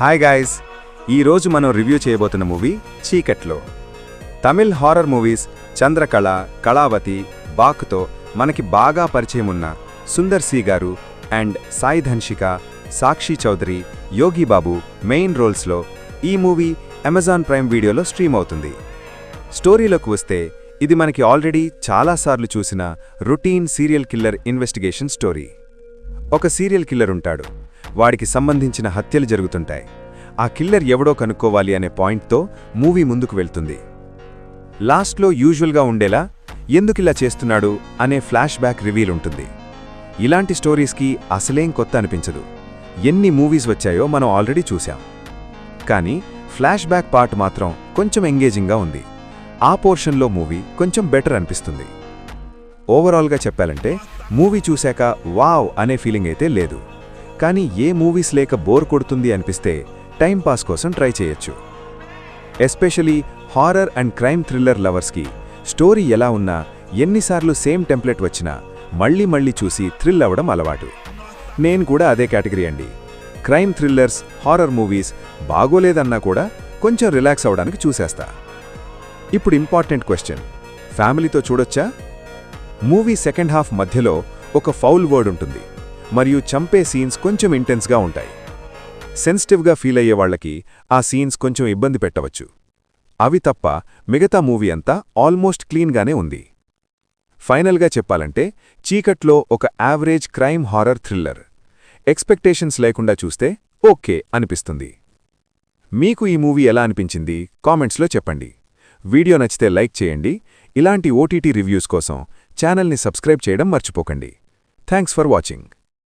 Hi guys, ఈరోజు మనం review చేయబోతున్న movie Cheekatlo. Tamil horror movies Chandrakala, Kalavathi, బాక్తో మనకి బాగా పరిచయం ఉన్న సుందర్ సి గారు అండ్ సాయి ధన్షిక, సాక్షి చౌదరి, యోగి బాబు మెయిన్ రోల్స్లో ఈ మూవీ అమెజాన్ ప్రైమ్ వీడియోలో స్ట్రీమ్ అవుతుంది. స్టోరీలోకి వస్తే ఇది మనకి ఆల్రెడీ చాలాసార్లు చూసిన routine serial killer investigation story. ఒక సీరియల్ కిల్లర్ ఉంటాడు, వాడికి సంబంధించిన హత్యలు జరుగుతుంటాయి. ఆ కిల్లర్ ఎవడో కనుక్కోవాలి అనే పాయింట్తో మూవీ ముందుకు వెళ్తుంది. లాస్ట్లో యూజువల్గా ఉండేలా ఎందుకిలా చేస్తున్నాడు అనే ఫ్లాష్ బ్యాక్ రివీల్ ఉంటుంది. ఇలాంటి స్టోరీస్కి అసలేం కొత్త అనిపించదు. ఎన్ని మూవీస్ వచ్చాయో మనం ఆల్రెడీ చూశాం. కానీ ఫ్లాష్ బ్యాక్ పార్ట్ మాత్రం కొంచెం ఎంగేజింగ్గా ఉంది. ఆ పోర్షన్లో మూవీ కొంచెం బెటర్ అనిపిస్తుంది. ఓవరాల్గా చెప్పాలంటే మూవీ చూశాక వావ్ అనే ఫీలింగ్ అయితే లేదు. కానీ ఏ మూవీస్ లేక బోర్ కొడుతుంది అనిపిస్తే టైంపాస్ కోసం ట్రై చేయొచ్చు. Especially horror and crime thriller లవర్స్కి స్టోరీ ఎలా ఉన్నా, ఎన్నిసార్లు సేమ్ టెంప్లెట్ వచ్చినా మళ్ళీ మళ్ళీ చూసి థ్రిల్ అవ్వడం అలవాటు. నేను కూడా అదే కేటగిరీ అండి. క్రైమ్ థ్రిల్లర్స్, హారర్ మూవీస్ బాగోలేదన్నా కూడా కొంచెం రిలాక్స్ అవ్వడానికి చూసేస్తా. ఇప్పుడు ఇంపార్టెంట్ క్వశ్చన్, ఫ్యామిలీతో చూడొచ్చా? మూవీ సెకండ్ హాఫ్ మధ్యలో ఒక ఫౌల్ వర్డ్ ఉంటుంది మరియు చంపే సీన్స్ కొంచెం ఇంటెన్స్గా ఉంటాయి. సెన్సిటివ్గా ఫీల్ అయ్యే వాళ్లకి ఆ సీన్స్ కొంచెం ఇబ్బంది పెట్టవచ్చు. అవి తప్ప మిగతా మూవీ అంతా ఆల్మోస్ట్ క్లీన్గానే ఉంది. ఫైనల్గా చెప్పాలంటే చీకట్లో ఒక average crime horror thriller. Expectations లేకుండా చూస్తే ఓకే అనిపిస్తుంది. మీకు ఈ మూవీ ఎలా అనిపించింది కామెంట్స్లో చెప్పండి. వీడియో నచ్చితే లైక్ చేయండి. ఇలాంటి ఓటీటీ రివ్యూస్ కోసం ఛానల్ని సబ్స్క్రైబ్ చేయడం మర్చిపోకండి. Thanks for watching.